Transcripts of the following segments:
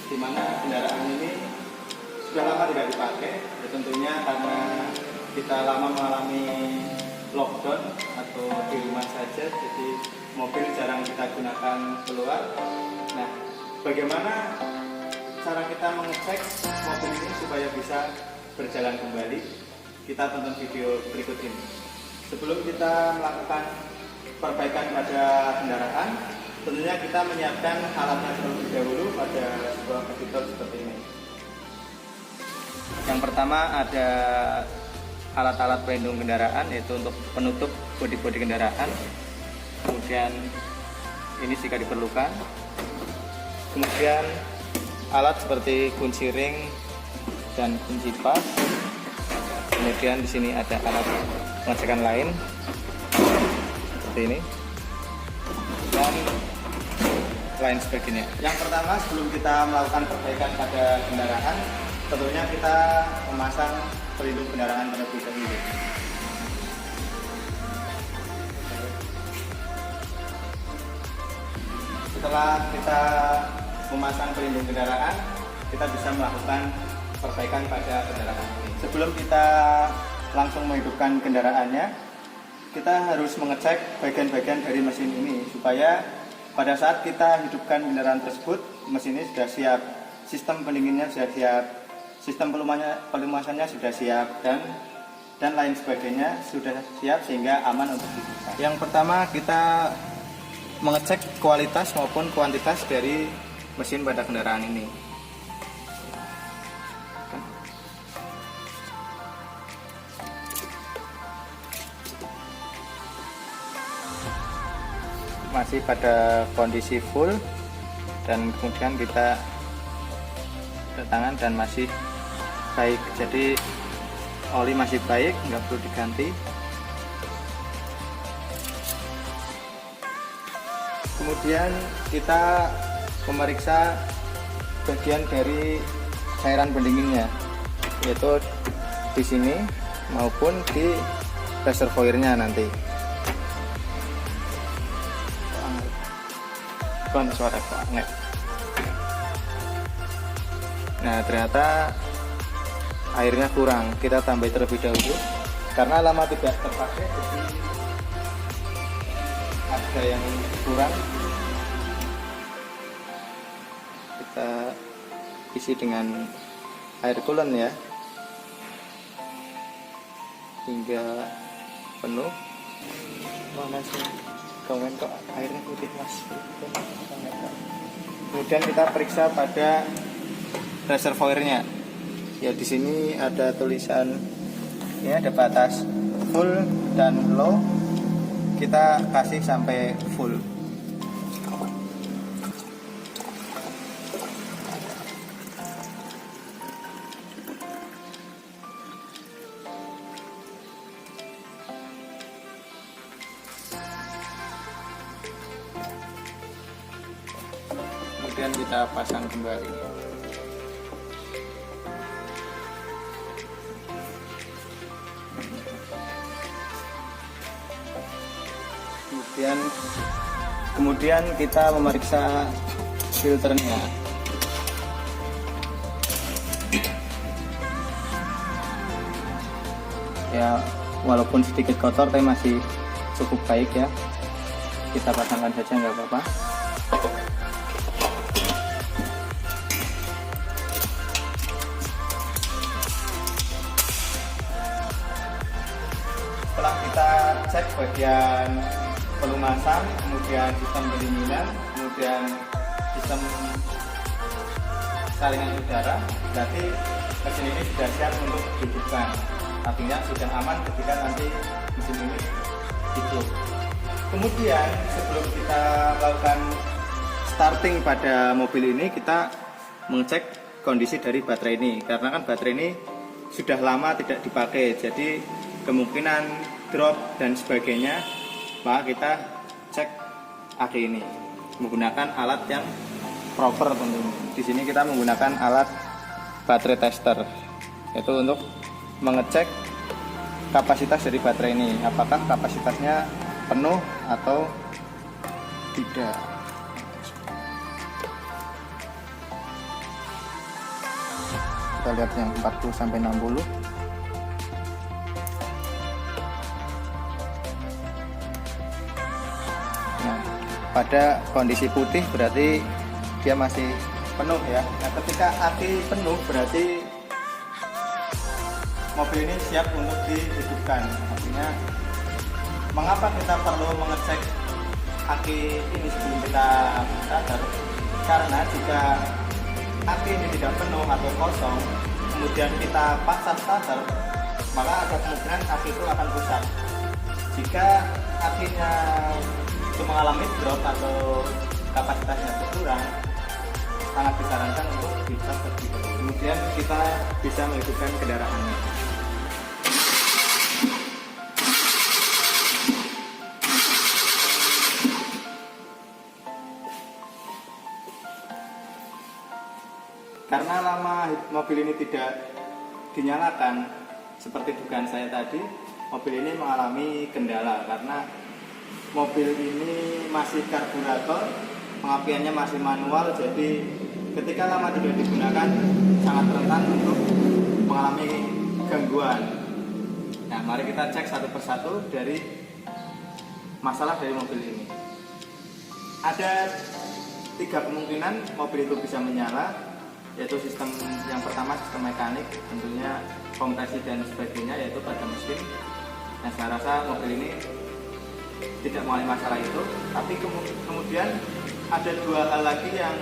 di mana kendaraan ini sudah lama tidak dipakai. Ya, tentunya karena kita lama mengalami lockdown atau di rumah saja, jadi mobil jarang kita gunakan keluar. Nah, bagaimana cara kita mengecek mobil ini supaya bisa berjalan kembali? Kita tonton video berikut ini. Sebelum kita melakukan perbaikan pada kendaraan, tentunya kita menyiapkan alatnya terlebih dahulu pada sebuah editor seperti ini. Yang pertama ada alat-alat pelindung kendaraan, yaitu untuk penutup bodi-bodi kendaraan. Kemudian ini jika diperlukan. Kemudian alat seperti kunci ring dan kunci pas. Kemudian di sini ada alat pengecekan lain seperti ini dan lain sebagainya. Yang pertama, sebelum kita melakukan perbaikan pada kendaraan, tentunya kita memasang pelindung kendaraan terlebih dahulu. Setelah kita memasang pelindung kendaraan, kita bisa melakukan perbaikan pada kendaraan ini. Sebelum kita langsung menghidupkan kendaraannya, kita harus mengecek bagian-bagian dari mesin ini supaya pada saat kita hidupkan kendaraan tersebut, mesin ini sudah siap, sistem pendinginnya sudah siap, sistem pelumasannya sudah siap, dan lain sebagainya sudah siap sehingga aman untuk digunakan. Yang pertama, kita mengecek kualitas maupun kuantitas dari mesin pada kendaraan ini. Masih pada kondisi full, dan kemudian kita tangan dan masih baik, jadi oli masih baik, nggak perlu diganti. Kemudian kita memeriksa bagian dari cairan pendinginnya, yaitu di sini maupun di reservoirnya nanti. Suara banget. Nah, ternyata airnya kurang, kita tambah terlebih dahulu karena lama tidak terpakai, jadi ada yang kurang. Kita isi dengan air coolant ya hingga penuh. Mana sih komen kok airnya putih mas? Kemudian kita periksa pada reservoirnya. Ya, di sini ada tulisan, ya, ada batas full dan low. Kita kasih sampai full. Kemudian kita pasang kembali. Kemudian kita memeriksa filternya. Ya, walaupun sedikit kotor tapi masih cukup baik ya. Kita pasangkan saja, nggak apa-apa. Setelah kita cek bagian pelumasan, kemudian sistem pendinginan, kemudian sistem saringan udara, berarti mesin ini sudah siap untuk dihidupkan. Artinya sudah aman ketika nanti mesin ini hidup. Kemudian sebelum kita melakukan starting pada mobil ini, kita mengecek kondisi dari baterai ini, karena kan baterai ini sudah lama tidak dipakai, jadi kemungkinan drop dan sebagainya. Maka kita cek aki ini menggunakan alat yang proper tentunya. Di sini kita menggunakan alat baterai tester, yaitu untuk mengecek kapasitas dari baterai ini, apakah kapasitasnya penuh atau tidak. kita lihat yang 40 sampai 60. Nah, pada kondisi putih berarti dia masih penuh ya. Nah, ketika aki penuh berarti mobil ini siap untuk dihidupkan. Artinya mengapa kita perlu mengecek aki ini sebelum kita starter? Karena jika aki ini tidak penuh atau kosong, kemudian kita paksa starter, maka ada kemungkinan aki itu akan rusak. Jika akinya itu mengalami drop atau kapasitasnya berkurang, sangat disarankan untuk dicas terlebih dahulu. Kemudian kita bisa menghidupkan kendaraannya. Karena lama mobil ini tidak dinyalakan, seperti dugaan saya tadi, mobil ini mengalami kendala karena mobil ini masih karburator, pengapiannya masih manual, jadi ketika lama tidak digunakan sangat rentan untuk mengalami gangguan. Nah, mari kita cek satu persatu dari masalah dari mobil ini. Ada 3 kemungkinan mobil itu bisa menyala, yaitu sistem yang pertama sistem mekanik, tentunya kompresi dan sebagainya, yaitu pada mesin. Nah, saya rasa mobil ini tidak mengalami masalah itu, tapi kemudian ada 2 hal lagi yang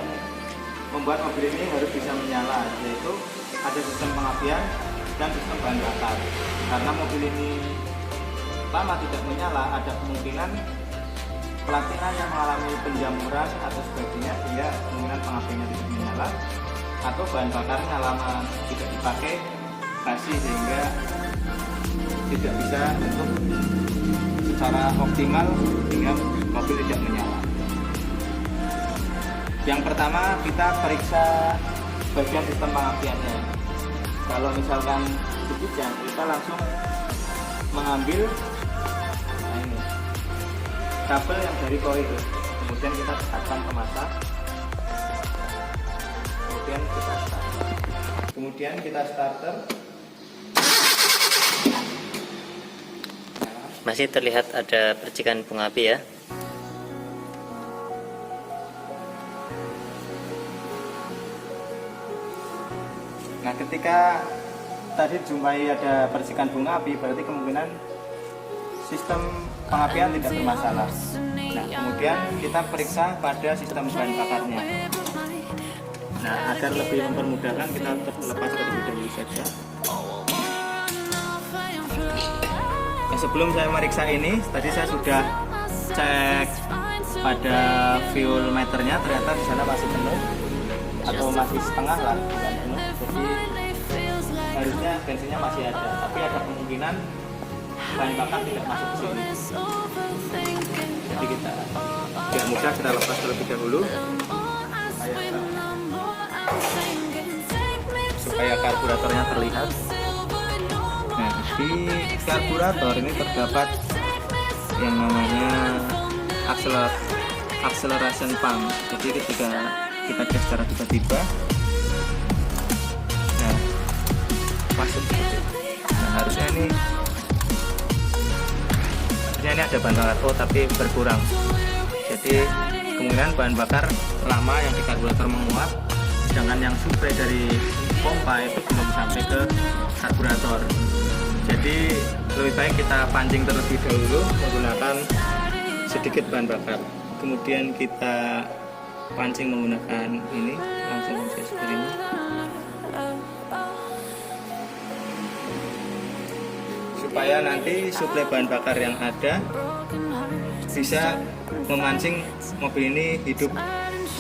membuat mobil ini harus bisa menyala, yaitu ada sistem pengapian dan sistem bahan bakar. Karena mobil ini lama tidak menyala, ada kemungkinan pelatina yang mengalami penjamuran atau sebagainya, sehingga kemungkinan pengapiannya tidak menyala, atau bahan bakarnya lama tidak dipakai basi sehingga tidak bisa untuk secara optimal sehingga mobil tidak menyala. Yang pertama kita periksa bagian sistem pengapiannya. Kalau misalkan hujan, kita langsung mengambil ini kabel yang dari koil, kemudian kita dekatkan ke masa. Kemudian kita starter. Masih terlihat ada percikan bunga api ya. Nah, ketika tadi jumpai ada percikan bunga api, berarti kemungkinan sistem pengapian tidak bermasalah. Nah, kemudian kita periksa pada sistem bahan bakarnya. Nah, agar lebih mempermudahkan kita lepas terlebih dahulu saja. Nah, sebelum saya meriksa ini, tadi saya sudah cek pada fuel meternya, ternyata di sana masih penuh atau masih setengah lah, bukan penuh. Jadi harusnya bensinnya masih ada, tapi ada kemungkinan bahan bakar tidak masuk ke sini. Jadi kita biar mudah kita lepas terlebih dahulu supaya karburatornya terlihat. Nah, di karburator ini terdapat yang namanya acceleration pump. Jadi ketika kita gas secara tiba-tiba, nah masuk gitu. Nah, harusnya ini ada bahan bakar tapi berkurang. Jadi kemungkinan bahan bakar lama yang di karburator menguap, sedangkan yang suplai dari pompa itu belum sampai ke karburator. Jadi lebih baik kita pancing terlebih dahulu menggunakan sedikit bahan bakar, kemudian kita pancing menggunakan ini, langsung saja seperti ini. Supaya nanti suplai bahan bakar yang ada bisa memancing mobil ini hidup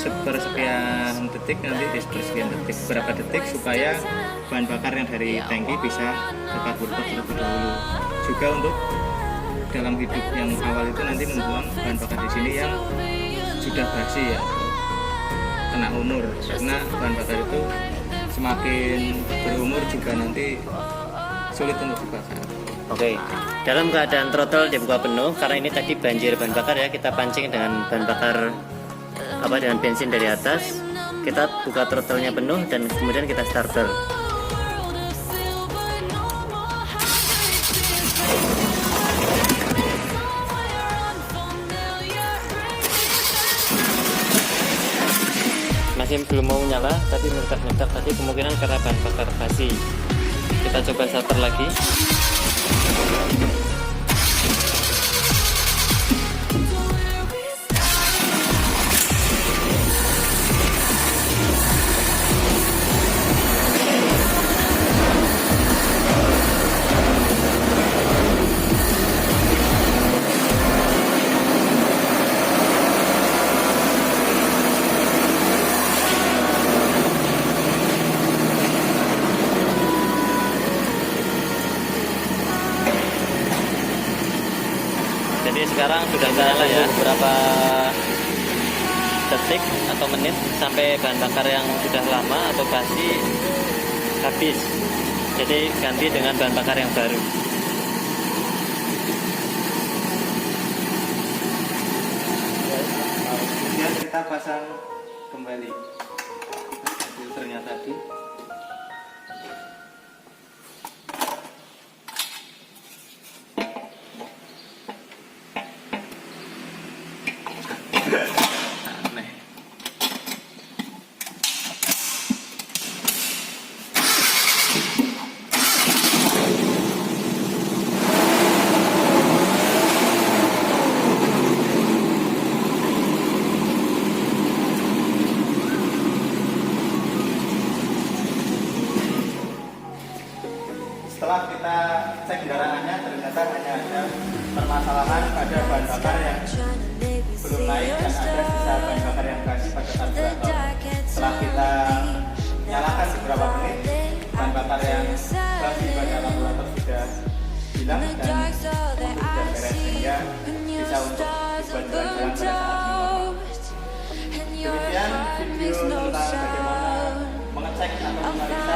sepersekian detik, nanti di sepersekian detik, berapa detik, supaya bahan bakar yang dari tangki bisa ke karburator terlebih dahulu. Juga untuk dalam hidup yang awal itu nanti membuang bahan bakar di sini yang sudah basi ya, kena umur, karena bahan bakar itu semakin berumur juga nanti sulit untuk dibakar. Oke, dalam keadaan throttle dibuka penuh, karena ini tadi banjir bahan bakar ya, kita pancing dengan bahan bakar dengan bensin dari atas. Kita buka throttle-nya penuh dan kemudian kita starter. masih belum mau nyala tapi meledak-meledak tadi, kemungkinan karena bahan bakar basi. Kita coba starter lagi. Jadi sekarang sudah nyala ya, beberapa detik atau menit sampai bahan bakar yang sudah lama atau basi habis. Jadi ganti dengan bahan bakar yang baru. Kemudian kita pasang kembali filternya tadi. Aneh. Setelah kita cek kendaraannya, ternyata hanya ada permasalahan pada bahan bakar yang belum naik dan ada sisa bahan bakar yang basi pada karburator. Setelah kita nyalakan beberapa menit, bahan bakar yang basi pada karburator sudah hilang dan sudah beres, sehingga bisa untuk dibuat jalan-jalan pada saat normal. Demikian video tentang bagaimana mengecek atau memeriksa